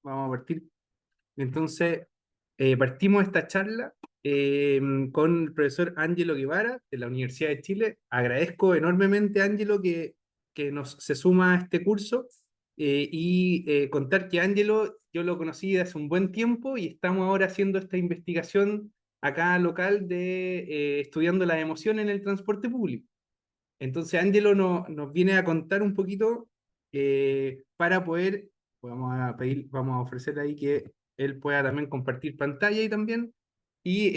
vamos a partir. Entonces, partimos esta charla con el profesor Ángelo Guevara de la Universidad de Chile. Agradezco enormemente, Ángelo, que se suma a este curso y contar que Ángelo yo lo conocí de hace un buen tiempo y estamos ahora haciendo esta investigación acá local de estudiando las emociones en el transporte público. Entonces, Ángelo nos viene a contar un poquito para poder, vamos a ofrecer ahí que él pueda también compartir pantalla y también. Y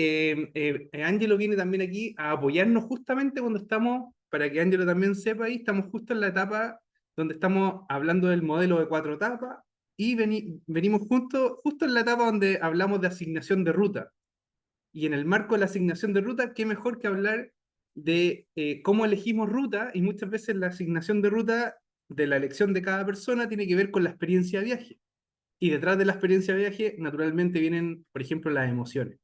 Ángelo viene también aquí a apoyarnos justamente cuando estamos, para que Ángelo también sepa ahí, estamos justo en la etapa donde estamos hablando del modelo de cuatro etapas y venimos justo en la etapa donde hablamos de asignación de ruta. Y en el marco de la asignación de ruta, qué mejor que hablar de cómo elegimos ruta, y muchas veces la asignación de ruta de la elección de cada persona tiene que ver con la experiencia de viaje. Y detrás de la experiencia de viaje, naturalmente, vienen, por ejemplo, las emociones.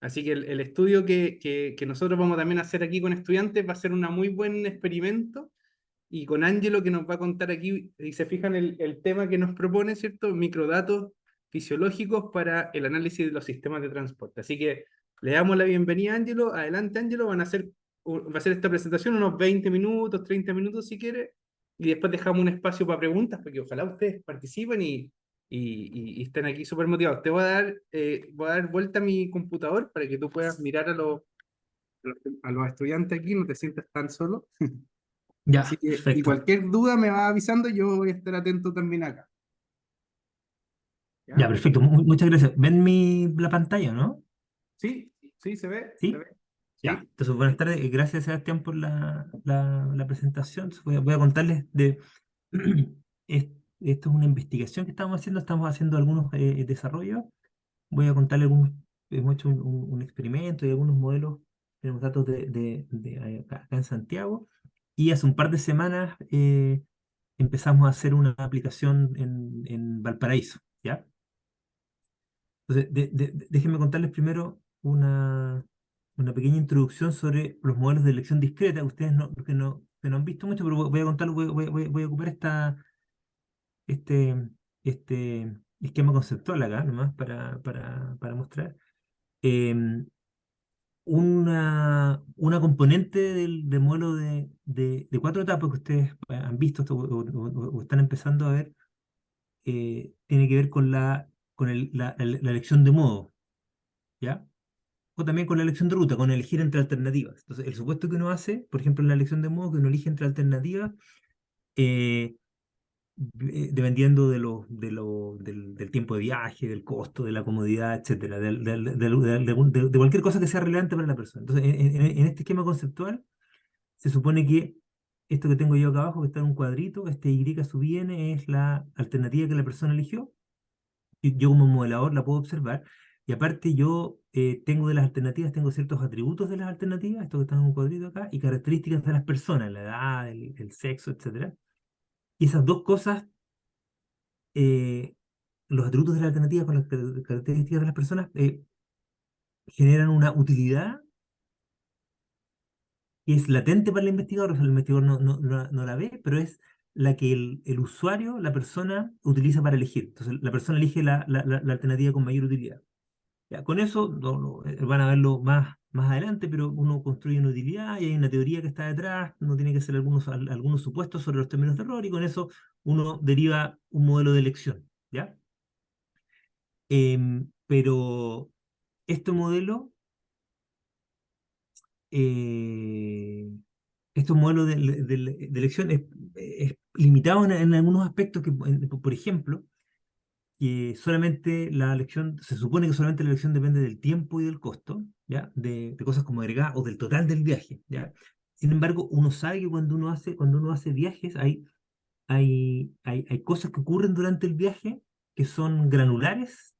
Así que el estudio que nosotros vamos también a hacer aquí con estudiantes va a ser un muy buen experimento. Y con Ángelo que nos va a contar aquí, y se fijan el tema que nos propone, ¿cierto? Microdatos fisiológicos para el análisis de los sistemas de transporte. Así que le damos la bienvenida a Ángelo. Adelante, Ángelo. Va a ser esta presentación unos 20 minutos, 30 minutos si quiere. Y después dejamos un espacio para preguntas, porque ojalá ustedes participen y estén aquí súper motivados. Voy a dar vuelta a mi computador para que tú puedas mirar a los estudiantes aquí, no te sientas tan solo. Así Ya, que, y perfecto. cualquier duda me va avisando, yo voy a estar atento también acá. Ya, ¿Ya? perfecto. Muchas gracias. ¿Ven la pantalla, no? Sí, sí, se Sí. ve. Ya. Sí, Entonces, buenas tardes. Gracias, Sebastián, por la presentación. Entonces, voy a contarles de... Esto es una investigación que estamos haciendo algunos desarrollos. Voy a contarles algunos, hemos hecho un experimento y algunos modelos, tenemos datos de acá en Santiago, y hace un par de semanas empezamos a hacer una aplicación en Valparaíso, ¿ya? Entonces, déjenme contarles primero una pequeña introducción sobre los modelos de elección discreta. Ustedes que no han visto mucho, pero voy a contarlo, voy a ocupar este, este esquema conceptual acá, nomás, para mostrar. Em, una componente del modelo de cuatro etapas que ustedes han visto o están empezando a ver, tiene que ver con la elección de modo, ¿ya? O también con la elección de ruta, con elegir entre alternativas. Entonces, el supuesto que uno hace, por ejemplo, en la elección de modo, que uno elige entre alternativas, eh, dependiendo del tiempo de viaje, del costo, de la comodidad, etcétera, de cualquier cosa que sea relevante para la persona. Entonces, en este esquema conceptual, se supone que esto que tengo yo acá abajo, que está en un cuadrito, este Y sub n es la alternativa que la persona eligió, y yo como modelador la puedo observar, y aparte yo tengo de las alternativas, tengo ciertos atributos de las alternativas, esto que está en un cuadrito acá, y características de las personas, la edad, el sexo, etcétera. Y esas dos cosas, eh, los atributos de la alternativa con las características de las personas, generan una utilidad que es latente para el investigador, o sea, el investigador no la ve, pero es la que el usuario, la persona, utiliza para elegir. Entonces, la persona elige la alternativa con mayor utilidad. Ya, con eso van a verlo más adelante, pero uno construye una utilidad y hay una teoría que está detrás, uno tiene que hacer algunos supuestos sobre los términos de error y con eso uno deriva un modelo de elección, ¿ya? Pero este modelo, eh, estos modelos de elección es limitado en algunos aspectos que, por ejemplo, que solamente la elección, se supone que solamente la elección depende del tiempo y del costo, ¿ya? De cosas como agregar o del total del viaje, ¿ya? Sin embargo, uno sabe que cuando uno hace viajes hay cosas que ocurren durante el viaje que son granulares,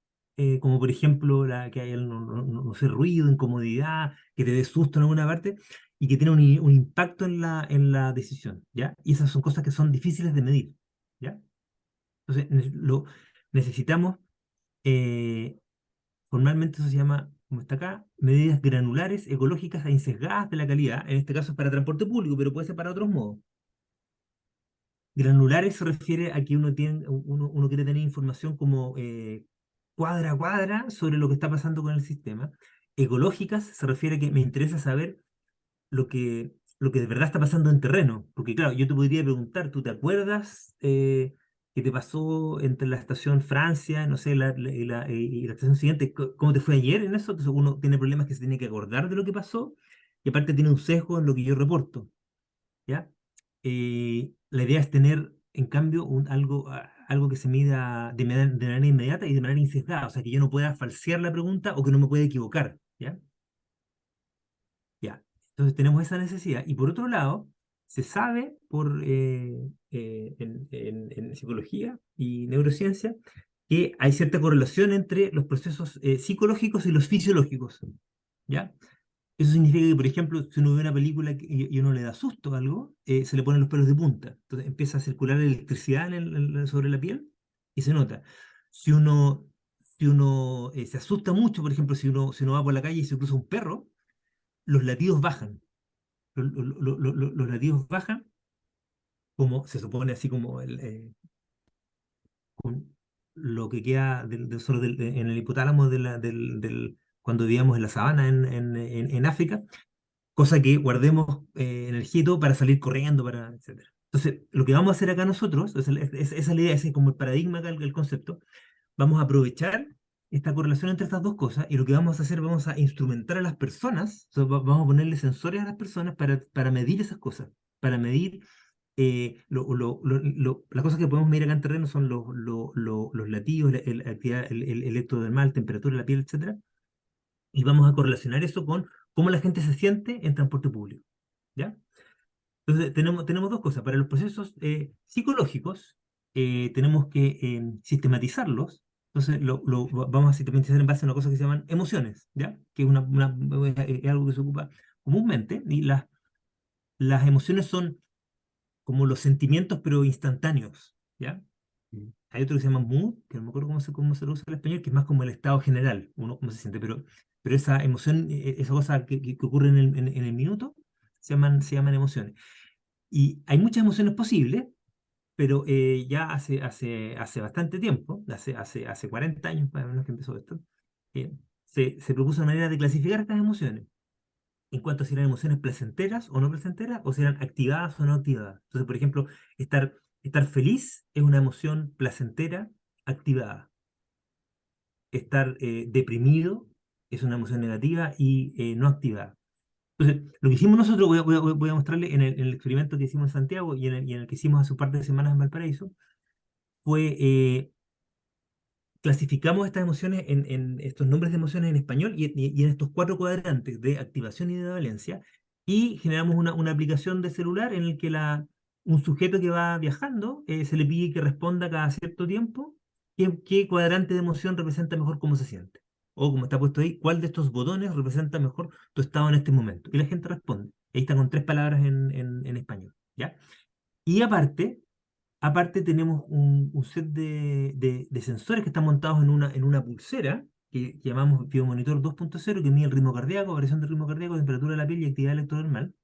como por ejemplo que haya, no sé, ruido, incomodidad, que te dé susto en alguna parte, y que tiene un impacto en la decisión, ¿ya? Y esas son cosas que son difíciles de medir, ¿ya? Entonces, necesitamos, eh, formalmente eso se llama, como está acá, medidas granulares, ecológicas e insesgadas de la calidad. En este caso es para transporte público, pero puede ser para otros modos. Granulares se refiere a que uno quiere tener información como cuadra a cuadra sobre lo que está pasando con el sistema. Ecológicas se refiere a que me interesa saber lo que de verdad está pasando en terreno. Porque claro, yo te podría preguntar, ¿tú te acuerdas qué te pasó entre la estación Francia, no sé, y la estación siguiente? ¿Cómo te fue ayer en eso? Entonces uno tiene problemas que se tiene que acordar de lo que pasó y aparte tiene un sesgo en lo que yo reporto, ¿ya? La idea es tener, en cambio, algo que se mida de manera inmediata y de manera insesgada, o sea, que yo no pueda falsear la pregunta o que no me pueda equivocar, ¿ya? Ya. Entonces tenemos esa necesidad. Y por otro lado, se sabe en psicología y neurociencia que hay cierta correlación entre los procesos psicológicos y los fisiológicos, ¿ya? Eso significa que, por ejemplo, si uno ve una película y uno le da susto a algo, se le ponen los pelos de punta. Entonces empieza a circular electricidad sobre la piel y se nota. Si uno, si uno se asusta mucho, por ejemplo, si uno va por la calle y se cruza un perro, los latidos bajan. Los latidos bajan, como se supone, así como con lo que queda en el hipotálamo cuando vivíamos en la sabana en África, cosa que guardemos energía y todo para salir corriendo, etcétera. Entonces, lo que vamos a hacer acá nosotros, esa es la idea, ese es como el paradigma acá, el concepto, vamos a aprovechar esta correlación entre estas dos cosas y lo que vamos a hacer, vamos a instrumentar a las personas, o sea, vamos a ponerle sensores a las personas para medir esas cosas, para medir las cosas que podemos medir acá en terreno son los latidos, la actividad el electrodermal, temperatura de la piel, etcétera, y vamos a correlacionar eso con cómo la gente se siente en transporte público, ¿ya? Entonces, tenemos dos cosas. Para los procesos psicológicos, tenemos que sistematizarlos. Entonces, vamos a sistematizar en base a una cosa que se llaman emociones, ¿ya? Que es, es algo que se ocupa comúnmente. Y las emociones son como los sentimientos, pero instantáneos, ¿ya? Hay otro que se llama mood, que no me acuerdo cómo se lo usa en español, que es más como el estado general, uno cómo se siente, pero esa emoción, esa cosa que ocurre en el minuto, se llaman emociones. Y hay muchas emociones posibles, pero ya hace bastante tiempo, hace 40 años más o menos que empezó esto, se propuso una manera de clasificar estas emociones en cuanto a si eran emociones placenteras o no placenteras, o si eran activadas o no activadas. Entonces, por ejemplo, estar feliz es una emoción placentera activada. Estar deprimido es una emoción negativa y no activada. Entonces, lo que hicimos nosotros, voy a mostrarle en el experimento que hicimos en Santiago y en el que hicimos hace un par de semanas en Valparaíso, fue clasificamos estas emociones en estos nombres de emociones en español y en estos cuatro cuadrantes de activación y de valencia, y generamos una aplicación de celular en el que un sujeto que va viajando se le pide que responda cada cierto tiempo qué cuadrante de emoción representa mejor cómo se siente. O como está puesto ahí, cuál de estos botones representa mejor tu estado en este momento. Y la gente responde. Ahí está con tres palabras en español, ¿ya? Y aparte tenemos un set de sensores que están montados en una pulsera que llamamos Biomonitor 2.0, que mide el ritmo cardíaco, variación del ritmo cardíaco, temperatura de la piel y actividad electrodermal,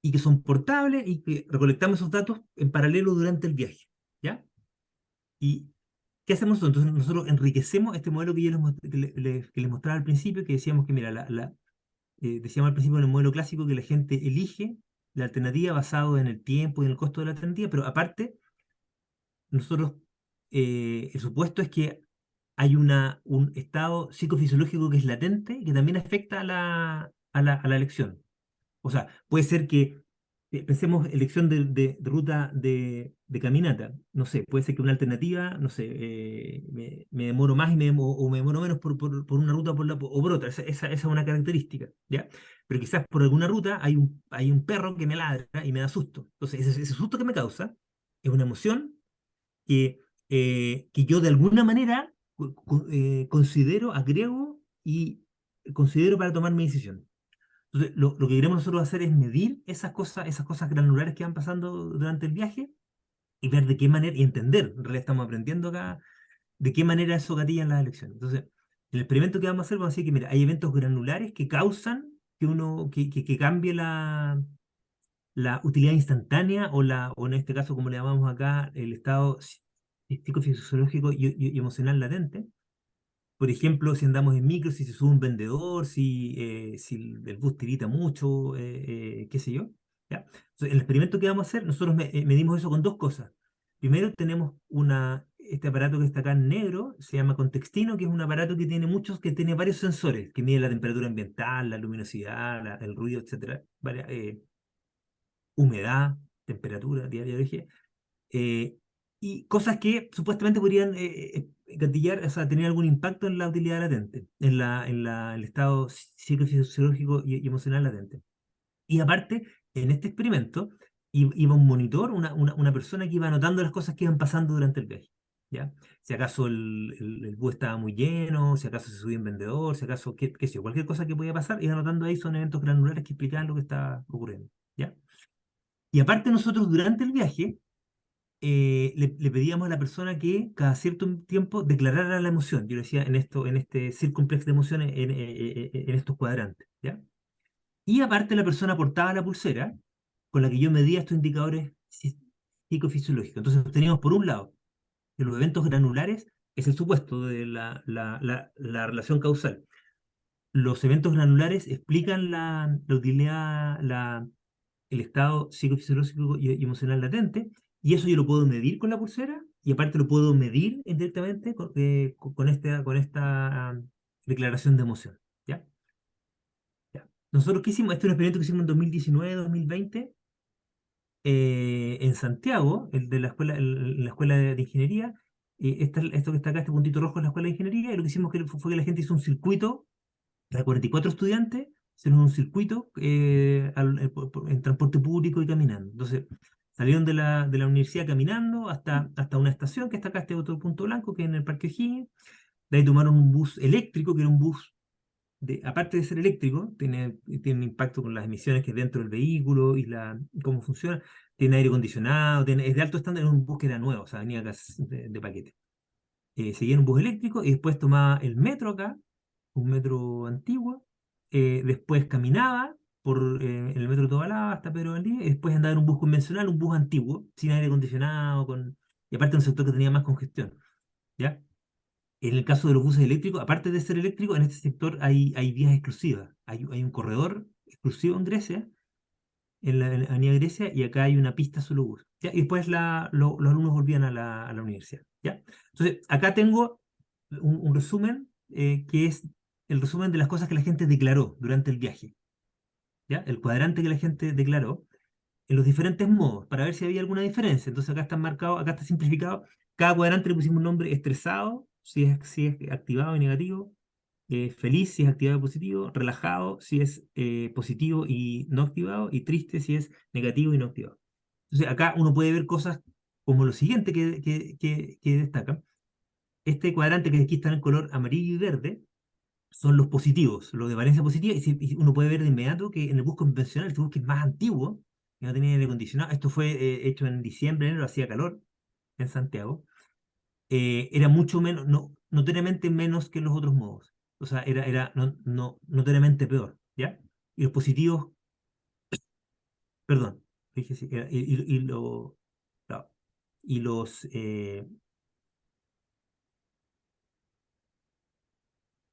y que son portables y que recolectamos esos datos en paralelo durante el viaje, ¿ya? ¿Y qué hacemos nosotros? Entonces nosotros enriquecemos este modelo que yo que les mostraba al principio, que decíamos que, mira, decíamos al principio en el modelo clásico que la gente elige la alternativa basado en el tiempo y en el costo de la alternativa, pero aparte nosotros, el supuesto es que hay un estado psicofisiológico que es latente y que también afecta a la elección. O sea, puede ser que, pensemos, elección de ruta de caminata. No sé, puede ser que una alternativa, no sé, me demoro más o me demoro menos por una ruta o por otra. Esa es una característica, ¿ya? Pero quizás por alguna ruta hay un perro que me ladra y me da susto. Entonces, ese susto que me causa es una emoción que yo de alguna manera considero, agrego y considero para tomar mi decisión. Entonces, lo que queremos nosotros hacer es medir esas cosas granulares que van pasando durante el viaje y ver de qué manera, y entender, en realidad estamos aprendiendo acá, de qué manera eso gatilla en las elecciones. Entonces, el experimento que vamos a hacer, vamos a decir que, mira, hay eventos granulares que causan que cambie la utilidad instantánea o en este caso, como le llamamos acá, el estado psicofisiológico y emocional latente. Por ejemplo, si andamos en micro, si se sube un vendedor, si el bus tirita mucho, qué sé yo. ¿Ya? Entonces, el experimento que vamos a hacer, nosotros medimos eso con dos cosas. Primero tenemos este aparato que está acá en negro, se llama Contextino, que es un aparato que tiene varios sensores, que mide la temperatura ambiental, la luminosidad, el ruido, etcétera, humedad, temperatura, día de origen, eh, y cosas que supuestamente podrían gatillar, o sea, tener algún impacto en la utilidad latente, el estado psicofisiológico y emocional latente. Y aparte, en este experimento, iba un monitor, una persona que iba anotando las cosas que iban pasando durante el viaje. ¿Ya? Si acaso el bus estaba muy lleno, si acaso se subía un vendedor, si acaso, qué sé yo, cualquier cosa que podía pasar, iba anotando ahí, son eventos granulares que explicaban lo que estaba ocurriendo. ¿Ya? Y aparte nosotros durante el viaje le pedíamos a la persona que cada cierto tiempo declarara la emoción. Yo le decía en este circunplex de emociones, en estos cuadrantes, ¿ya? Y aparte la persona portaba la pulsera con la que yo medía estos indicadores psicofisiológicos. Entonces teníamos por un lado que los eventos granulares es el supuesto de la relación causal. Los eventos granulares explican la utilidad, el estado psicofisiológico y emocional latente, y eso yo lo puedo medir con la pulsera, y aparte lo puedo medir indirectamente con esta declaración de emoción. ¿Ya? ¿Ya? Nosotros, ¿qué hicimos? Este es un experimento que hicimos en 2019, 2020, en Santiago, el de la escuela de ingeniería. Esto que está acá, este puntito rojo es la escuela de ingeniería, y lo que hicimos fue que la gente hizo un circuito para 44 estudiantes, hicieron un circuito en transporte público y caminando. Entonces, salieron de la universidad caminando hasta una estación que está acá, este otro punto blanco, que es en el Parque O'Higgins. De ahí tomaron un bus eléctrico, que era un bus, aparte de ser eléctrico, tiene un impacto con las emisiones que hay dentro del vehículo cómo funciona. Tiene aire acondicionado, es de alto estándar, es un bus que era nuevo, o sea, venía acá de paquete. Seguía en un bus eléctrico y después tomaba el metro acá, un metro antiguo, después caminaba en el metro Tobalaba hasta Pedro Valdivia, y después andaba en un bus convencional, un bus antiguo, sin aire acondicionado, y aparte en un sector que tenía más congestión, ¿ya? En el caso de los buses eléctricos, aparte de ser eléctrico, en este sector hay vías exclusivas, hay un corredor exclusivo en Grecia, en la Avenida Grecia, y acá hay una pista solo bus, ¿ya? Y después los alumnos volvían a la universidad, ¿ya? Entonces, acá tengo un resumen, que es el resumen de las cosas que la gente declaró durante el viaje, ¿ya? El cuadrante que la gente declaró en los diferentes modos, para ver si había alguna diferencia. Entonces acá está marcado, acá está simplificado. Cada cuadrante le pusimos un nombre: estresado, si es activado y negativo; feliz, si es activado y positivo; relajado, si es positivo y no activado; y triste, si es negativo y no activado. Entonces acá uno puede ver cosas como lo siguiente que destaca. Este cuadrante que aquí está en el color amarillo y verde son los positivos, los de valencia positiva, y uno puede ver de inmediato que en el bus convencional, este bus que es más antiguo, que no tenía aire acondicionado, esto fue hecho en diciembre, enero, hacía calor en Santiago, era mucho menos, no, notoriamente menos que los otros modos. O sea, era notoriamente peor, ¿ya? Y los positivos, perdón, dije sí, claro, y los,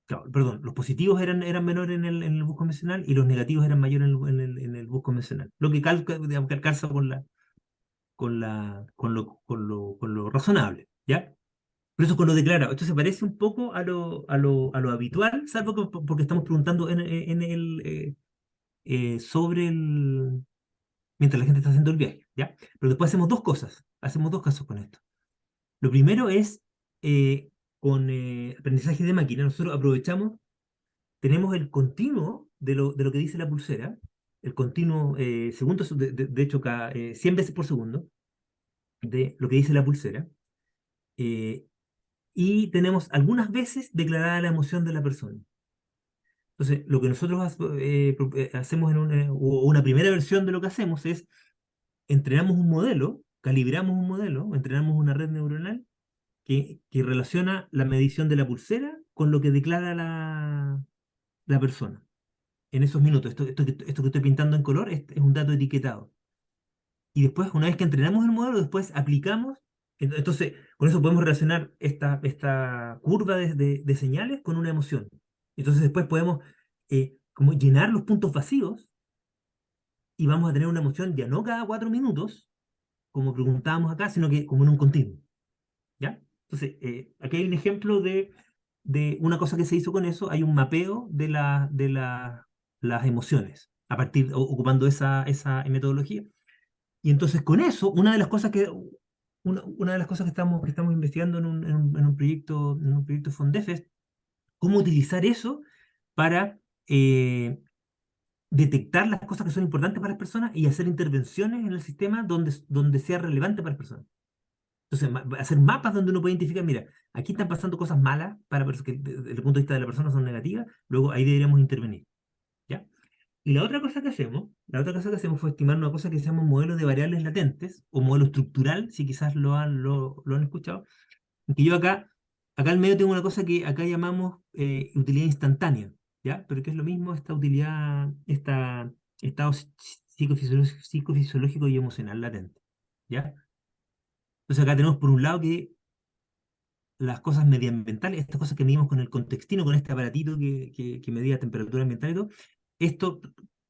claro, perdón, los positivos eran menores en el bus convencional, y los negativos eran mayores en el bus convencional. Lo que digamos, que calza con lo razonable, ¿ya? Pero eso con lo declarado. Esto se parece un poco a lo habitual, salvo que porque estamos preguntando sobre mientras la gente está haciendo el viaje, ¿ya? Pero después hacemos dos casos con esto. Lo primero es con aprendizaje de máquina. Nosotros aprovechamos, tenemos el continuo de lo que dice la pulsera, el continuo segundos, de hecho, cada 100 veces por segundo, de lo que dice la pulsera, eh, y tenemos algunas veces declarada la emoción de la persona. Entonces, lo que nosotros hacemos o una primera versión de lo que hacemos es: entrenamos un modelo, calibramos un modelo, entrenamos una red neuronal que relaciona la medición de la pulsera con lo que declara la persona en esos minutos. Esto que estoy pintando en color es un dato etiquetado. Y después, una vez que entrenamos el modelo, después aplicamos. Entonces, con eso podemos relacionar esta curva de señales con una emoción. Entonces, después podemos como llenar los puntos vacíos y vamos a tener una emoción ya no cada 4 minutos, como preguntábamos acá, sino que como en un continuo. ¿Ya? Entonces, aquí hay un ejemplo de una cosa que se hizo con eso. Hay un mapeo las emociones a partir, ocupando esa metodología. Y entonces con eso, una de las cosas que estamos investigando en un proyecto Fondef es cómo utilizar eso para detectar las cosas que son importantes para las personas y hacer intervenciones en el sistema donde sea relevante para las personas. Entonces, hacer mapas donde uno puede identificar, mira, aquí están pasando cosas malas para que desde el punto de vista de la persona son negativas, luego ahí deberíamos intervenir. ¿Ya? Y la otra cosa que hacemos fue estimar una cosa que se llama modelo de variables latentes, o modelo estructural, si quizás lo han escuchado, que yo acá al medio tengo una cosa que acá llamamos utilidad instantánea, ¿ya? Pero que es lo mismo esta utilidad, estado psicofisiológico y emocional latente, ¿ya? Entonces acá tenemos por un lado que las cosas medioambientales, estas cosas que medimos con el contextino, con este aparatito que medía temperatura ambiental y todo, esto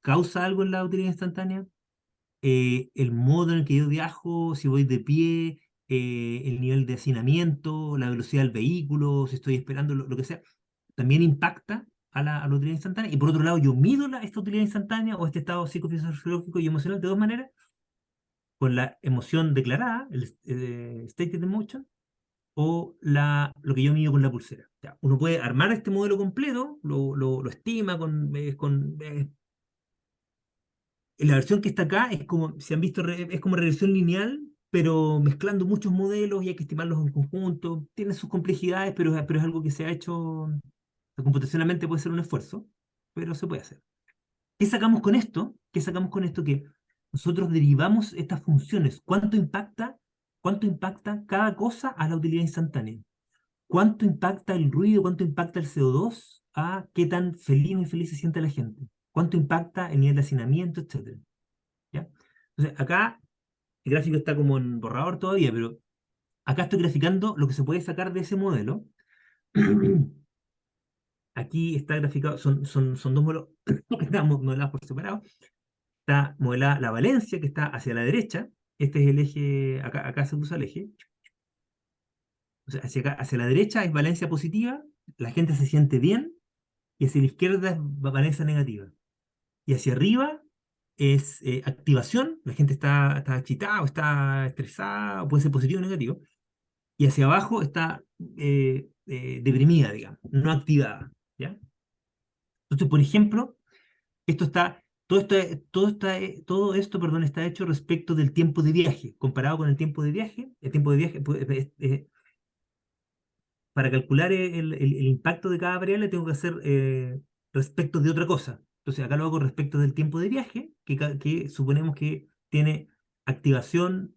causa algo en la utilidad instantánea. El modo en el que yo viajo, si voy de pie, el nivel de hacinamiento, la velocidad del vehículo, si estoy esperando lo que sea, también impacta a la utilidad instantánea. Y por otro lado, yo mido esta utilidad instantánea o este estado psicofisiológico y emocional de dos maneras, con la emoción declarada, el stated emotion, o lo que yo mido con la pulsera. Ya, uno puede armar este modelo completo, lo estima la versión que está acá es como, si han visto, es como regresión lineal, pero mezclando muchos modelos y hay que estimarlos en conjunto. Tiene sus complejidades, pero es algo que se ha hecho computacionalmente, puede ser un esfuerzo, pero se puede hacer. ¿Qué sacamos con esto? ¿Qué sacamos con esto? Que nosotros derivamos estas funciones. ¿Cuánto impacta cada cosa a la utilidad instantánea? ¿Cuánto impacta el ruido? ¿Cuánto impacta el CO2 a qué tan feliz o infeliz se siente la gente? ¿Cuánto impacta el nivel de hacinamiento, etcétera? ¿Ya? Entonces, acá el gráfico está como en borrador todavía, pero acá estoy graficando lo que se puede sacar de ese modelo. Aquí está graficado, son dos modelos que están modelados por separado. Está modelada la valencia, que está hacia la derecha. Este es el eje, acá se usa el eje. O sea, hacia la derecha es valencia positiva, la gente se siente bien, y hacia la izquierda es valencia negativa. Y hacia arriba es activación, la gente está excitada o está estresada, o puede ser positivo o negativo. Y hacia abajo está deprimida, digamos, no activada. ¿Ya? Entonces, por ejemplo, esto está, todo esto, perdón, está hecho respecto del tiempo de viaje. Comparado con el tiempo de viaje, pues, para calcular el impacto de cada variable tengo que hacer respecto de otra cosa. Entonces acá lo hago respecto del tiempo de viaje, que suponemos que tiene activación,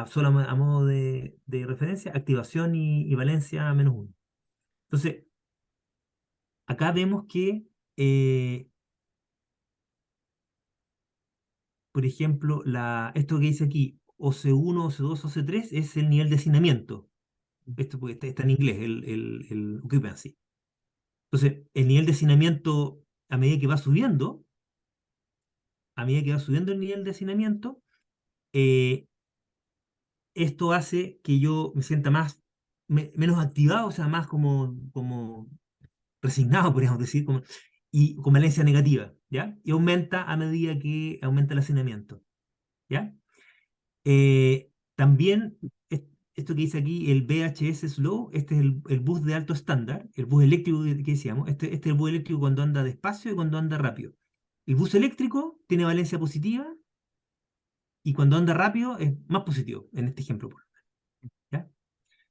solo a modo de referencia, activación y valencia -1. Entonces, acá vemos que, eh, por ejemplo, esto que dice aquí, OC1, OC2, OC3, es el nivel de hacinamiento. Esto porque está en inglés, el occupancy. Entonces, el nivel de hacinamiento, a medida que va subiendo, a medida que va subiendo el nivel de hacinamiento, eh, esto hace que yo me sienta menos activado, o sea, más como resignado, podríamos decir, y con valencia negativa, ¿ya? Y aumenta a medida que aumenta el hacinamiento, ¿ya? También, esto que dice aquí, el VHS Slow, este es el bus de alto estándar, el bus eléctrico que decíamos, este es el bus eléctrico cuando anda despacio y cuando anda rápido. El bus eléctrico tiene valencia positiva y cuando anda rápido es más positivo, en este ejemplo, ¿ya?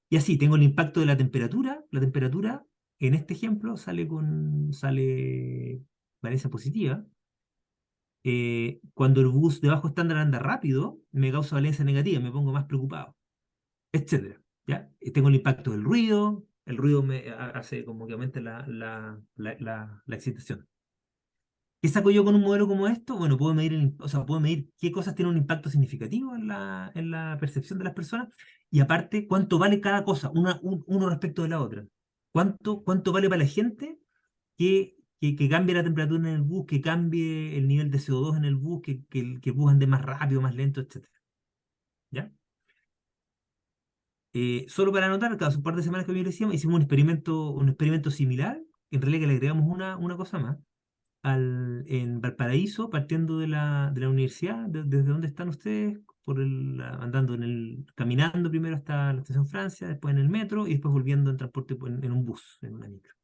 Y así, tengo el impacto de la temperatura en este ejemplo sale valencia positiva. Cuando el bus de bajo estándar anda rápido, me causa valencia negativa, me pongo más preocupado, etcétera. ¿Ya? Tengo el impacto del ruido, el ruido me hace como que aumente la excitación. ¿Qué saco yo con un modelo como esto? Bueno, puedo medir, o sea, puedo medir qué cosas tienen un impacto significativo en la percepción de las personas y aparte, cuánto vale cada cosa, uno respecto de la otra. ¿Cuánto vale para la gente que cambie la temperatura en el bus, que cambie el nivel de CO2 en el bus, que el bus ande más rápido, más lento, etcétera? ¿Ya? Solo para anotar, cada un par de semanas que hoy decíamos, hicimos un experimento similar, que en realidad que le agregamos una cosa más en Valparaíso, partiendo de la universidad, desde donde están ustedes, andando caminando primero hasta la estación Francia, después en el metro y después volviendo en transporte en un bus, en una micro.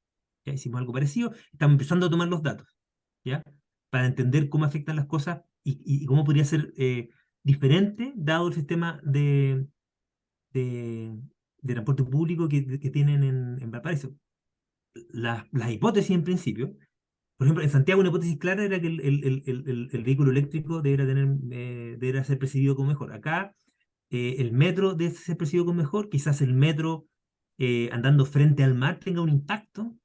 Ya hicimos algo parecido, estamos empezando a tomar los datos, ¿ya? Para entender cómo afectan las cosas y cómo podría ser diferente dado el sistema de, de transporte público que tienen en Valparaíso. Las hipótesis en principio por ejemplo, en Santiago una hipótesis clara era que el vehículo eléctrico debería ser percibido como mejor. Acá el metro debe ser percibido como mejor, quizás el metro andando frente al mar tenga un impacto,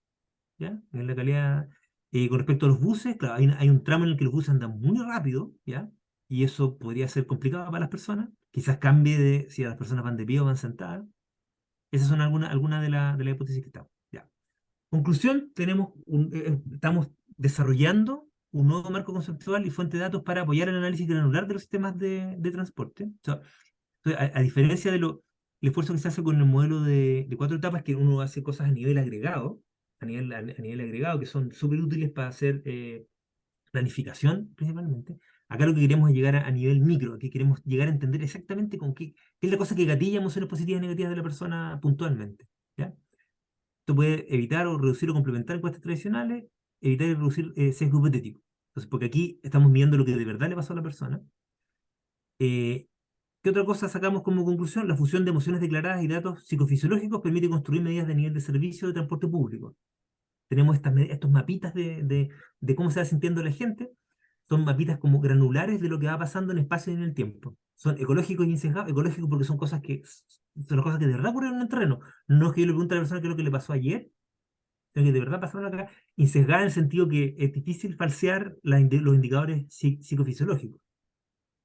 ¿ya? En la calidad. Con respecto a los buses, claro, hay un tramo en el que los buses andan muy rápido, ¿ya? Y eso podría ser complicado para las personas. Quizás cambie de si las personas van de pie o van sentadas. Esas son algunas de las hipótesis que estamos. ¿Ya? Conclusión, estamos desarrollando un nuevo marco conceptual y fuente de datos para apoyar el análisis granular de los sistemas de transporte. O sea, a diferencia el esfuerzo que se hace con el modelo de cuatro etapas, que uno hace cosas a nivel agregado, a nivel agregado, que son súper útiles para hacer planificación principalmente. Acá lo que queremos es llegar a nivel micro, que queremos llegar a entender exactamente qué es la cosa que gatilla emociones positivas y negativas de la persona puntualmente. ¿Ya? Esto puede evitar o reducir o complementar encuestas tradicionales, evitar y reducir sesgo hipotético. Entonces, porque aquí estamos midiendo lo que de verdad le pasó a la persona. Eh, ¿Qué otra cosa sacamos como conclusión? La fusión de emociones declaradas y datos psicofisiológicos permite construir medidas de nivel de servicio de transporte público. Tenemos estos mapitas de cómo se va sintiendo la gente. Son mapitas como granulares de lo que va pasando en espacio y en el tiempo. Son ecológicos y insesgados. Ecológicos porque son las cosas que de verdad ocurrieron en el terreno. No es que yo le pregunte a la persona qué es lo que le pasó ayer, sino que de verdad pasaron acá, y sesgada en el sentido que es difícil falsear los indicadores psicofisiológicos,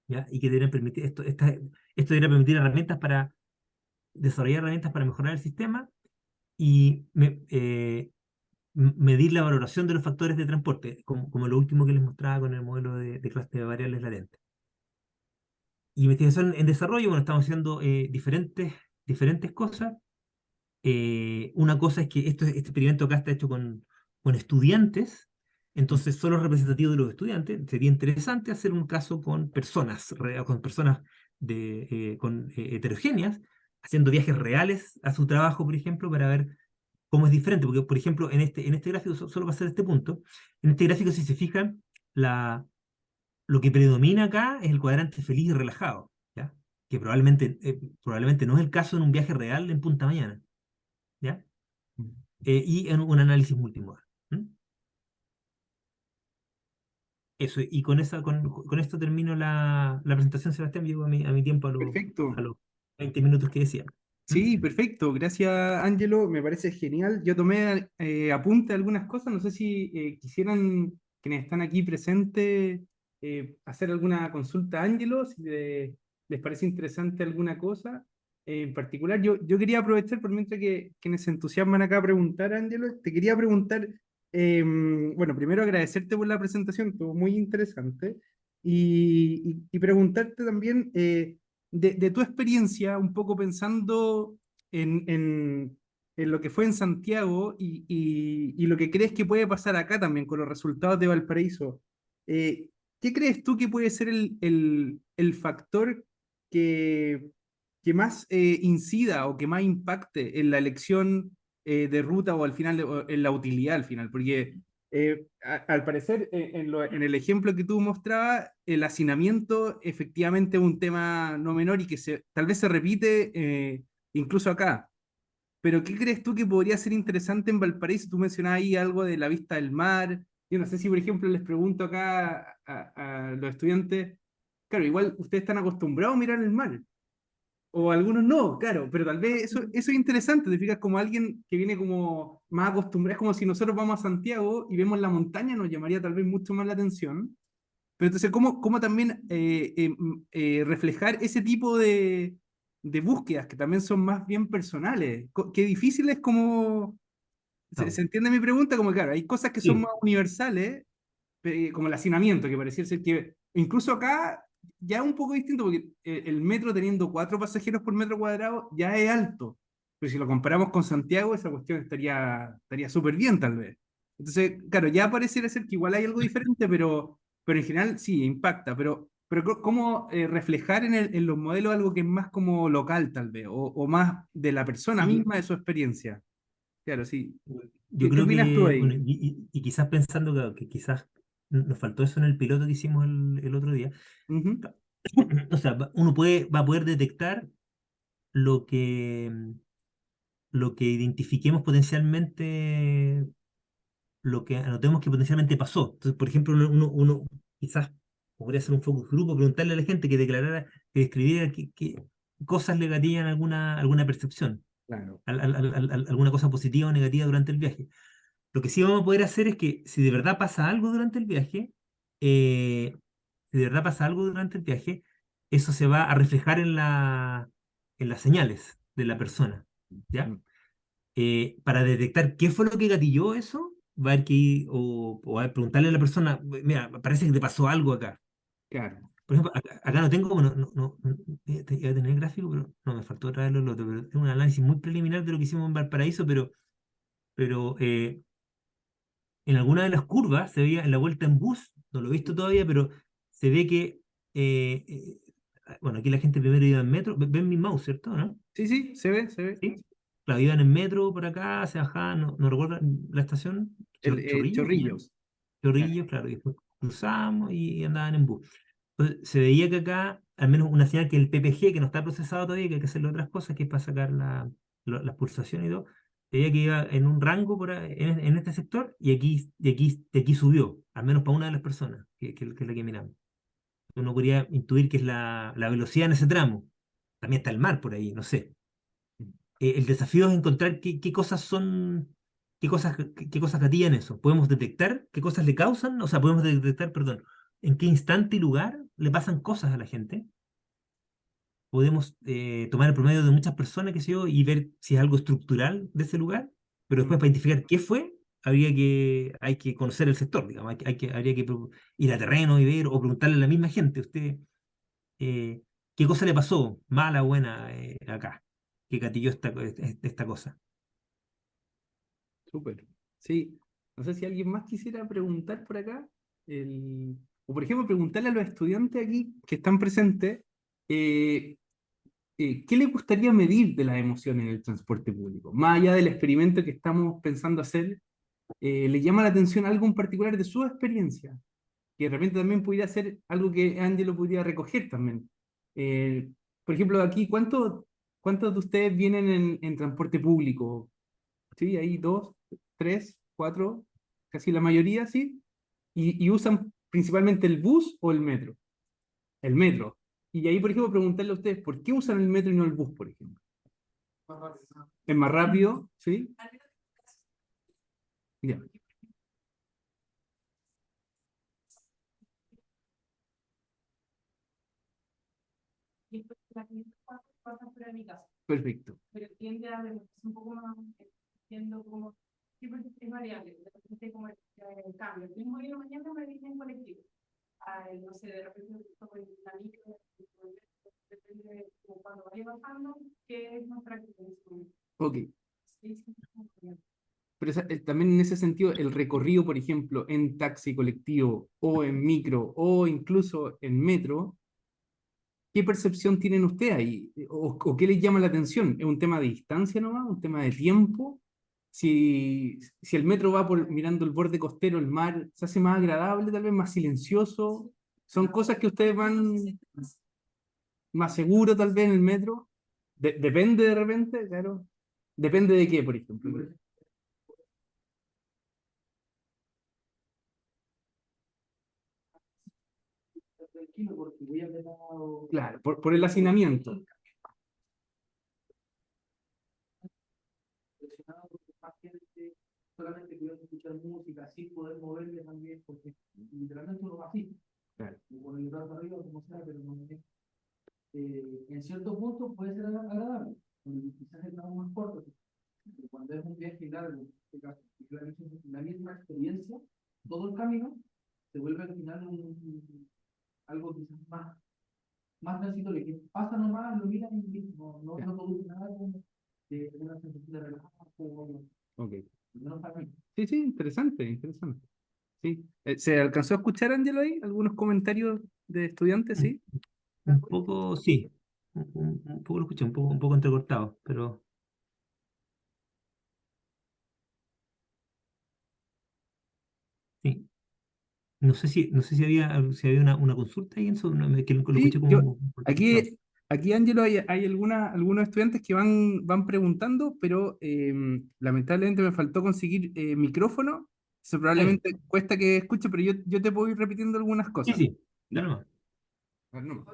¿ya? Y que deberían permitir, esto debería permitir herramientas para desarrollar herramientas para mejorar el sistema y medir la valoración de los factores de transporte, como lo último que les mostraba con el modelo de clase de variables latentes. Investigación en desarrollo, bueno, estamos haciendo diferentes cosas. Una cosa es que este experimento acá está hecho con estudiantes, entonces solo representativo de los estudiantes. Sería interesante hacer un caso con con personas heterogéneas, haciendo viajes reales a su trabajo, por ejemplo, para ver cómo es diferente. Porque, por ejemplo, en este gráfico, solo va a ser este punto, en este gráfico, si se fijan, lo que predomina acá es el cuadrante feliz y relajado, ¿ya? Que probablemente no es el caso en un viaje real en Punta Mañana. ¿Ya? Y en un análisis multimodal. ¿Mm? Eso, y con esto termino la presentación, Sebastián. Llego a mi tiempo a Perfecto. los 20 minutos que decía. ¿Mm? Sí, perfecto. Gracias, Ángelo. Me parece genial. Yo tomé apunte de algunas cosas. No sé si quisieran, quienes están aquí presentes, hacer alguna consulta a Ángelo, si les parece interesante alguna cosa. En particular, yo quería aprovechar, por mientras que quienes se entusiasman acá a preguntar, Ángelo, te quería preguntar, bueno, primero agradecerte por la presentación, estuvo muy interesante, y preguntarte también de tu experiencia, un poco pensando en, en, en lo que fue en Santiago y lo que crees que puede pasar acá también con los resultados de Valparaíso. Eh, ¿Qué crees tú que puede ser el factor que, que más incida o que más impacte en la elección de ruta o al final, o en la utilidad al final? Porque al parecer, en el ejemplo que tú mostrabas, el hacinamiento efectivamente es un tema no menor y que tal vez se repite incluso acá. Pero ¿qué crees tú que podría ser interesante en Valparaíso? Tú mencionabas ahí algo de la vista del mar. Yo no sé si, por ejemplo, les pregunto acá a los estudiantes, claro, igual ustedes están acostumbrados a mirar el mar, O algunos no, claro, pero tal vez eso es interesante, te fijas como alguien que viene como más acostumbrado, es como si nosotros vamos a Santiago y vemos la montaña, nos llamaría tal vez mucho más la atención, pero entonces cómo también reflejar ese tipo de búsquedas que también son más bien personales, qué difícil es como, se Claro. entiende mi pregunta? Como claro, hay cosas que son Sí, más universales, como el hacinamiento, que pareciera ser que incluso acá ya es un poco distinto, porque el metro teniendo 4 pasajeros por metro cuadrado ya es alto. Pero si lo comparamos con Santiago, esa cuestión estaría súper bien, tal vez. Entonces, claro, ya pareciera ser que igual hay algo diferente, pero en general sí, impacta. Pero ¿cómo reflejar en los modelos algo que es más como local, tal vez, o más de la persona sí, misma, de su experiencia? Claro, sí. yo ¿Qué creo opinas tú que, bueno, ahí? y quizás pensando que quizás nos faltó eso en el piloto que hicimos el otro día. Ujú, O sea, uno va a poder detectar lo que, lo que identifiquemos potencialmente, lo que anotemos que potencialmente pasó. Entonces, por ejemplo, uno quizás podría hacer un focus group, preguntarle a la gente que declarara, que describiera qué cosas le gatillan alguna percepción, claro. alguna cosa positiva o negativa durante el viaje. Lo que sí vamos a poder hacer es que si de verdad pasa algo durante el viaje, eh, si de verdad pasa algo durante el viaje, eso se va a reflejar en las señales de la persona, ¿ya? Mm, Para detectar qué fue lo que gatilló eso, va a haber que ir, o a preguntarle a la persona, mira, parece que te pasó algo acá. claro. Por ejemplo, acá no tengo, bueno, iba a tener gráfico, pero no, me faltó traerlo lo otro, pero tengo un análisis muy preliminar de lo que hicimos en Valparaíso, pero en alguna de las curvas se veía en la vuelta en bus, no lo he visto todavía, pero se ve que, eh, eh, bueno, aquí la gente primero iba en metro, ven mi mouse, ¿cierto? ¿No? Sí, sí, se ve, se ve. Sí. Claro, iban en metro por acá, se bajaban, no recuerdo la estación, Chorrillos, Chorrillos. Claro. Chorrillos, claro, y después cruzamos y andaban en bus. Entonces, se veía que acá, al menos una señal que el PPG, que no está procesado todavía, que hay que hacerle otras cosas, que es para sacar las pulsaciones y todo, se veía que iba en un rango en este sector y aquí subió, al menos para una de las personas, que es la que miramos. Uno podría intuir que es la velocidad en ese tramo. También está el mar por ahí, no sé. El desafío es encontrar qué cosas son, qué cosas gatillan eso. ¿Podemos detectar qué cosas le causan? O sea, podemos detectar, perdón, en qué instante y lugar le pasan cosas a la gente. Podemos tomar el promedio de muchas personas, qué sé yo, y ver si es algo estructural de ese lugar, pero después Mm, para identificar qué fue, hay que conocer el sector, digamos, habría que ir a terreno y ver, o preguntarle a la misma gente, usted, ¿qué cosa le pasó, mala o buena, acá? ¿Qué gatilló esta cosa? súper. Sí. No sé si alguien más quisiera preguntar por acá. O por ejemplo, preguntarle a los estudiantes aquí que están presentes, eh, ¿qué les gustaría medir de las emociones en el transporte público? Más allá del experimento que estamos pensando hacer, ¿les llama la atención algo en particular de su experiencia? Que de repente también pudiera ser algo que Angelo pudiera recoger también. Eh, por ejemplo, aquí, ¿cuántos de ustedes vienen en transporte público? ¿Sí? Hay dos, tres, cuatro, casi la mayoría, ¿sí? Y usan principalmente el bus o el metro. El metro. Y ahí, por ejemplo, preguntarle a ustedes, ¿por qué usan el metro y no el bus, por ejemplo? Es más rápido, ¿sí? Ya, perfecto. Ok. Pero también en ese sentido, el recorrido, por ejemplo, en taxi colectivo o en micro o incluso en metro, ¿qué percepción tienen ustedes ahí? O qué les llama la atención? ¿Es un tema de distancia nomás? ¿Un tema de tiempo? Si el metro va mirando el borde costero, el mar, ¿se hace más agradable, tal vez más silencioso? ¿Son cosas que ustedes van más seguro tal vez en el metro? Depende de repente, claro. ¿Depende de qué, por ejemplo? Claro, por el hacinamiento. pudiendo escuchar música, sin poder moverme también, porque literalmente uno va así. Claro. Y con el brazo arriba, como sea, pero no es, en ciertos puntos puede ser agradable, porque quizás el trabajo más corto, pero cuando es un viaje largo, en este caso, y la misma experiencia, todo el camino, se vuelve al final algo quizás más transitorio, que pasa nomás, lo miran y no produce nada de una sensación de relajo. Ok. No para mí. Sí, sí, interesante, interesante. Sí. ¿Se alcanzó a escuchar, Ángelo, ahí? ¿Algunos comentarios de estudiantes, Un, sí? un poco, sí, un poco lo escuché, un poco entrecortado, pero sí. No sé si había una consulta ahí en eso, que lo escuché Sí, yo, como entrecortado. aquí Ángelo, hay algunos estudiantes que van preguntando, pero lamentablemente me faltó conseguir micrófono. Eso Está bien. probablemente cuesta que escuche, pero yo te puedo ir repitiendo algunas Sí, cosas. sí, dale ¿Ya? nomás. A ver, no.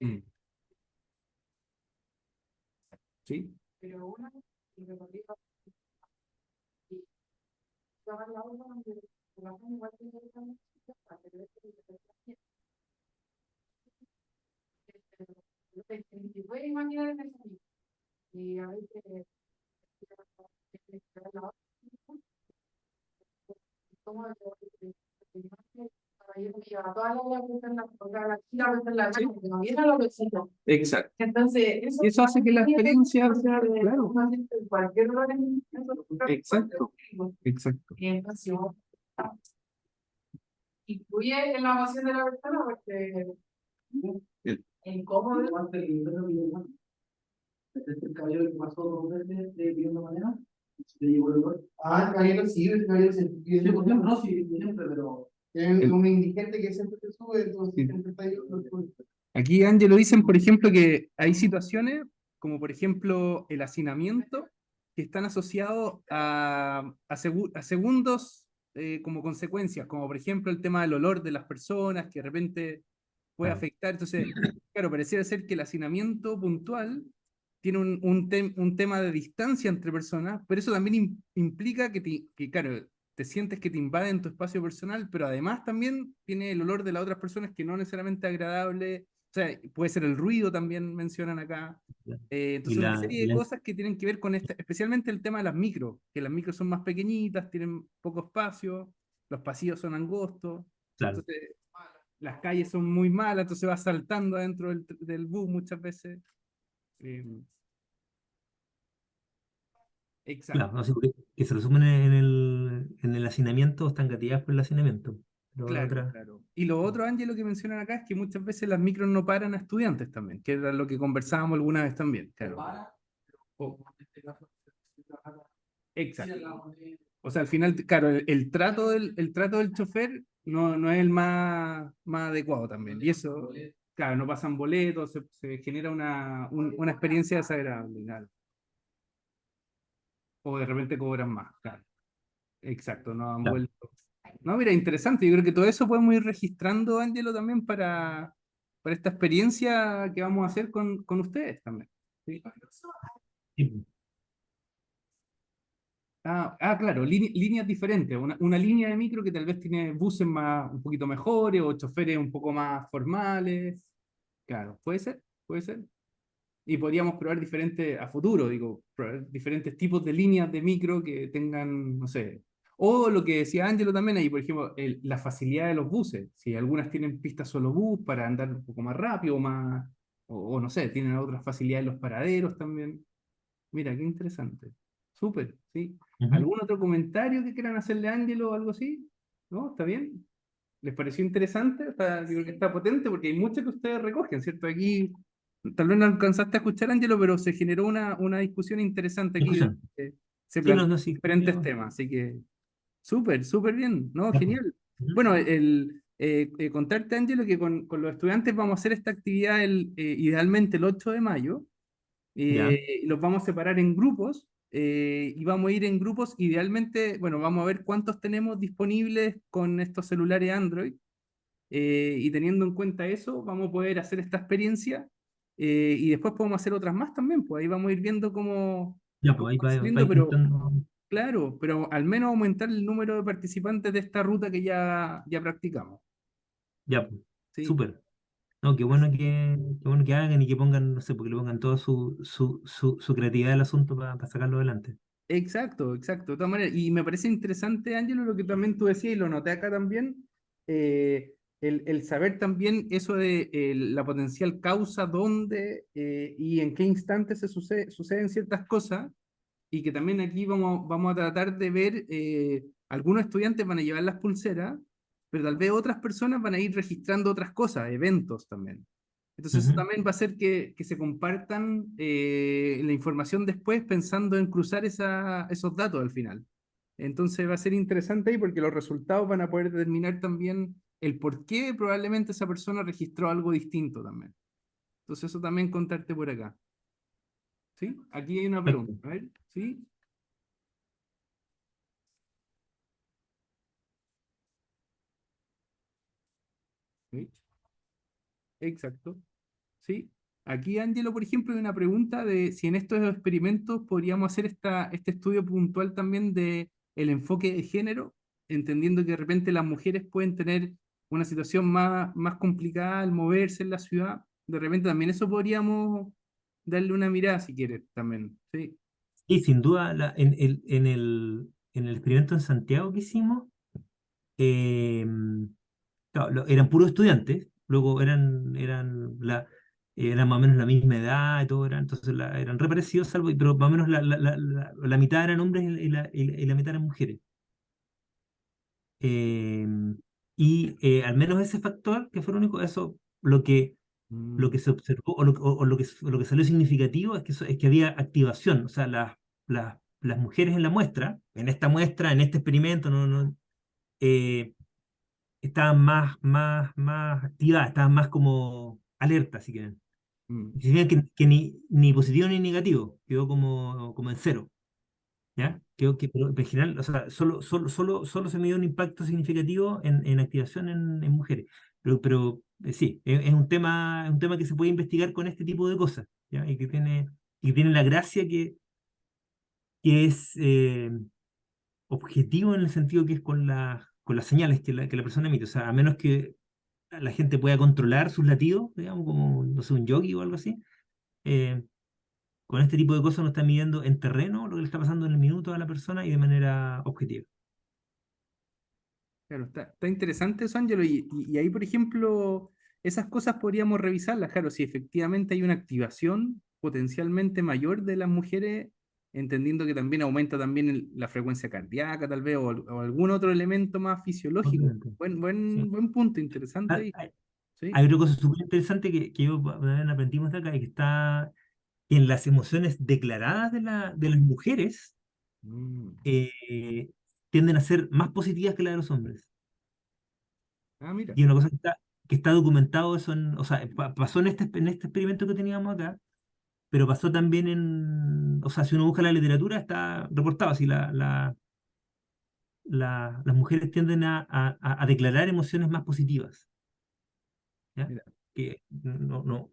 Mm, ¿sí? Sí. Exacto. Y eso hace que la experiencia sea, claro. Exacto, exacto. Bien. El caballero que pasó 2 veces de viviendo mañana, le llegó el olor. Ah, el caballero sí, el caballero se vive por tiempo, no, sí, siempre, pero es un indigente que siempre se sube, entonces sí, siempre está ahí. Aquí, Ángelo, dicen, por ejemplo, que hay situaciones, como por ejemplo el hacinamiento, que están asociados a segundos como consecuencias, como por ejemplo el tema del olor de las personas, que de repente puede Claro, afectar. Entonces, claro, pareciera ser que el hacinamiento puntual tiene un tema de distancia entre personas, pero eso también implica claro, te sientes que te invaden tu espacio personal, pero además también tiene el olor de las otras personas que no necesariamente es agradable. O sea, puede ser el ruido también mencionan acá. ya. Y Entonces, una serie de cosas que tienen que ver con especialmente el tema de las micros, que las micros son más pequeñitas, tienen poco espacio, los pasillos son angostos, claro, entonces las calles son muy malas, entonces vas saltando dentro del bus muchas veces. Eh, claro, exacto, no sé, que se resumen en el hacinamiento, están gatilladas por el hacinamiento. Pero la claro, otra, claro. Y lo otro, Ángelo, que mencionan acá es que muchas veces las micros no paran a estudiantes también, que era lo que conversábamos alguna vez también. Claro. O- Exacto. O sea, al final, claro, el trato del chofer no es el más adecuado también. Y eso, claro, no pasan boletos, se genera una experiencia desagradable, claro. O de repente cobran más, claro. Exacto, no han claro. vuelto. No, mira, interesante. Yo creo que todo eso podemos ir registrando, Ángelo, también para esta experiencia que vamos a hacer con ustedes también. ¿Sí? Sí, Claro, líneas diferentes. Una línea de micro que tal vez tiene buses un poquito mejores o choferes un poco más formales. Claro, puede ser, puede ser. Y podríamos probar diferentes, a futuro, digo, probar diferentes tipos de líneas de micro que tengan, no sé. O lo que decía Ángelo también ahí, por ejemplo, la facilidad de los buses. Si algunas tienen pistas solo bus para andar un poco más rápido, o no sé, tienen otras facilidades los paraderos también. Mira, qué interesante. Súper, sí. ujú. ¿Algún otro comentario que quieran hacerle a Ángelo o algo así? ¿No? ¿Está bien? ¿Les pareció interesante? Yo creo que está potente porque hay mucho que ustedes recogen, ¿cierto? Aquí, tal vez no alcanzaste a escuchar, Ángelo, pero se generó una discusión interesante aquí. Discusión. Se Sí, no, plantean no, sí. diferentes temas, así que súper, súper bien, ¿no? Ya, pues. Genial. Ujú. Bueno, contarte, Ángelo, que con los estudiantes vamos a hacer esta actividad idealmente el 8 de mayo. Ya, Los vamos a separar en grupos y vamos a ir en grupos. Idealmente, bueno, vamos a ver cuántos tenemos disponibles con estos celulares Android y teniendo en cuenta eso, vamos a poder hacer esta experiencia y después podemos hacer otras más también. Pues ahí vamos a ir viendo Ya, Aún pues ahí van va saliendo, pero juntando. claro, pero al menos aumentar el número de participantes de esta ruta que ya practicamos. Ya, pues, Sí, súper. No, qué bueno que hagan y que pongan, no sé, porque le pongan toda su creatividad al asunto para sacarlo adelante. exacto, exacto, de todas maneras. Y me parece interesante, Ángelo, lo que también tú decías, y lo noté acá también, el saber también eso de la potencial causa, dónde y en qué instante suceden ciertas cosas, y que también aquí vamos a tratar de ver, algunos estudiantes van a llevar las pulseras, pero tal vez otras personas van a ir registrando otras cosas, eventos también. Entonces eso Ujú. también va a hacer que se compartan la información después pensando en cruzar esos datos al final. Entonces va a ser interesante ahí porque los resultados van a poder determinar también el por qué probablemente esa persona registró algo distinto también. Entonces eso también contarte por acá. ¿Sí? Aquí hay una pregunta. Perfecto. A ver, ¿sí? ¿Sí? Exacto. ¿Sí? Aquí, Angelo, por ejemplo, hay una pregunta de si en estos experimentos podríamos hacer este estudio puntual también de el enfoque de género, entendiendo que de repente las mujeres pueden tener una situación más complicada al moverse en la ciudad. De repente también eso podríamos darle una mirada si quieres también. ¿Sí? Y sin duda, en el experimento en Santiago que hicimos, eh, claro, eran puros estudiantes, luego eran más o menos la misma edad y todo, entonces eran re parecidos, pero más o menos la mitad eran hombres y la mitad eran mujeres. Eh, Al menos ese factor, que fue lo único, eso, lo Mm, que se observó o lo que salió significativo es es que había activación, o sea, las mujeres en la muestra, en este experimento, eh, estaban más activadas, estaban más como alertas, si quieren. mm, Y se veía que ni positivo ni negativo, quedó como en cero, ¿ya? Pero en general, o sea, solo se midió un impacto significativo en activación en mujeres. Sí, es un tema que se puede investigar con este tipo de cosas, ¿ya? Y que tiene la gracia que es objetivo en el sentido que es con las señales que la persona emite. O sea, a menos que la gente pueda controlar sus latidos, digamos, como, no sé, un yogi o algo así, eh, con este tipo de cosas uno está midiendo en terreno lo que le está pasando en el minuto a la persona y de manera objetiva. claro, está interesante eso, Ángelo. Y ahí, por ejemplo, esas cosas podríamos revisarlas, claro, si efectivamente hay una activación potencialmente mayor de las mujeres, entendiendo que también aumenta también la frecuencia cardíaca, tal vez, o algún otro elemento más fisiológico. Obviamente. Buen, Sí. buen punto, interesante Ah, ahí. ¿Sí? Hay otra cosa súper interesante que yo también aprendimos de acá, y que está en las emociones declaradas de las mujeres Mm. eh, tienden a ser más positivas que las de los hombres. Ah, mira. Y es una cosa que está documentado eso o sea, pasó en este experimento que teníamos acá, pero pasó también o sea, si uno busca la literatura, está reportado así, las mujeres tienden a declarar emociones más positivas, ¿ya? Mira. Que no,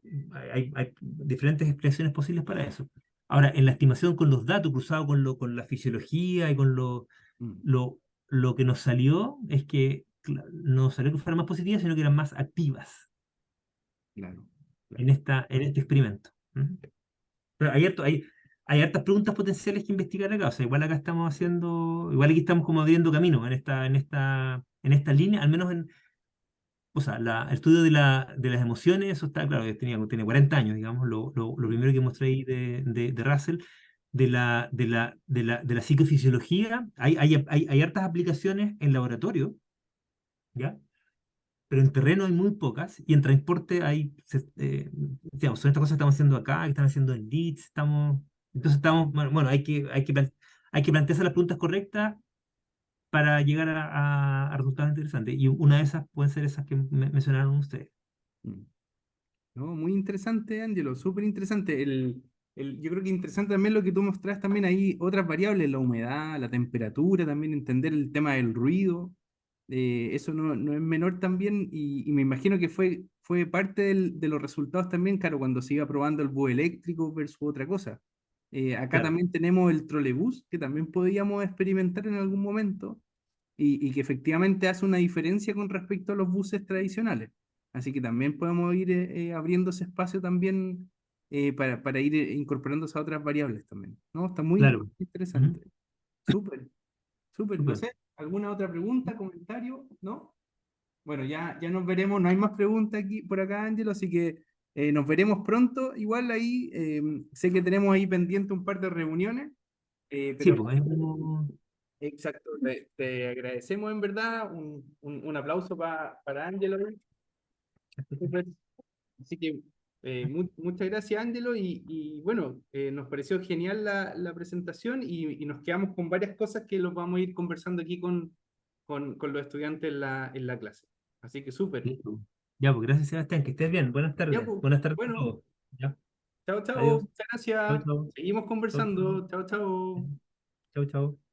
hay diferentes explicaciones posibles para eso. Ahora, en la estimación con los datos, cruzado con la fisiología y con Mm. lo, lo que nos salió, es que no salió que fueran más positivas, sino que eran más activas Claro, claro. en este experimento. ¿Mm? Pero hay hartas preguntas potenciales que investigar acá. O sea, igual acá estamos igual aquí estamos como abriendo camino en esta línea, al menos o sea, el estudio de las emociones, eso está claro, tiene 40 años, digamos, lo Sí. primero que mostré ahí de Russell, de la psicofisiología, hay hartas aplicaciones en laboratorio, ¿ya? Pero en terreno hay muy pocas, y en transporte digamos, son estas cosas que estamos haciendo acá, que están haciendo en Leeds, entonces bueno, hay que plantearse las preguntas correctas para llegar a resultados interesantes, y una de esas pueden ser esas que mencionaron ustedes. Mm. No, muy interesante, Ángelo, súper interesante. Yo creo que interesante también lo que tú mostrás también ahí, otras variables, la humedad, la temperatura, también entender el tema del ruido. Eso no es menor también, y me imagino que fue parte de los resultados también, claro, cuando se iba probando el búho eléctrico versus otra cosa. Acá Claro, también tenemos el trolebús, que también podríamos experimentar en algún momento y que efectivamente hace una diferencia con respecto a los buses tradicionales. Así que también podemos ir abriendo ese espacio también para ir incorporándose a otras variables también. ¿No? Está muy claro. Ujú. interesante. Súper, súper. No Súper. sé, ¿alguna otra pregunta, comentario? ¿No? Bueno, ya nos veremos, no hay más preguntas aquí por acá, Ángelo, así que nos veremos pronto. Igual ahí, sé que tenemos ahí pendiente un par de reuniones, Sí, pero pues es como... exacto, te agradecemos en verdad, un aplauso para Ángelo. Súper. Así que muchas gracias, Ángelo, y bueno, nos pareció genial la presentación y nos quedamos con varias cosas que los vamos a ir conversando aquí con los estudiantes en la clase. Así que súper. Listo. Ya, pues gracias, Sebastián, que estés bien. Buenas Ya, tardes. pues, Buenas tardes a bueno, todos. Ya, chao, chao, adiós. muchas Chau, gracias. chau. Seguimos Chau, chau. conversando. Chao, chao. Chau, chau.